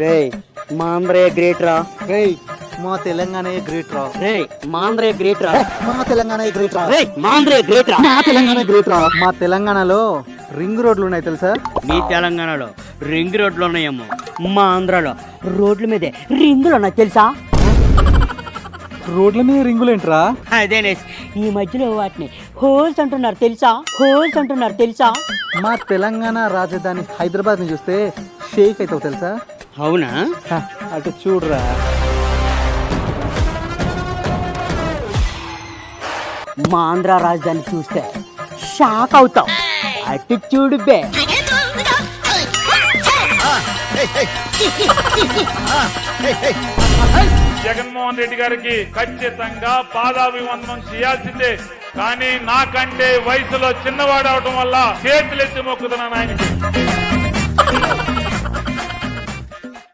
రే మా ఆంధ్రే గ్రేట్ రా. రే మా తెలంగాణ గ్రేట్ రా. రే మా ఆంధ్రే గ్రేట్ రా. మా తెలంగాణ గ్రేట్ రా. రే మా ఆంధ్రే గ్రేట్ రా. మా తెలంగాణ గ్రేట్ రా. మా తెలంగాణలో రింగ్ రోడ్లు ఉన్నాయి తెలుసా? మీ తెలంగాణలో రింగ్ రోడ్లు ఉన్నాయేమో, మా ఆంధ్రాలో రోడ్ల మీదే రింగులు ఉన్నాయి తెలుసా? రోడ్ల మీద రింగులేంట్రా? అదేనే ఈ మధ్యలో వాటిని హోల్స్ అంటున్నారు తెలుసా? హోల్స్ అంటున్నారు తెలుసా? మా తెలంగాణ రాజధాని హైదరాబాద్ ని చూస్తే షేక్ అవుతావు తెలుసా? అవునా? హ, అటు చూడరా. మా ఆంధ్ర రాజధాని చూస్తే షాక్ అవుతావు. అటు చూడు బే. జగన్మోహన్ రెడ్డి గారికి ఖచ్చితంగా పాదాభివందనం చేయాల్సిందే. కానీ నాకంటే వయసులో చిన్నవాడు అవటం వల్ల చేతులెత్తి మొక్కుతున్నాను ఆయనకి.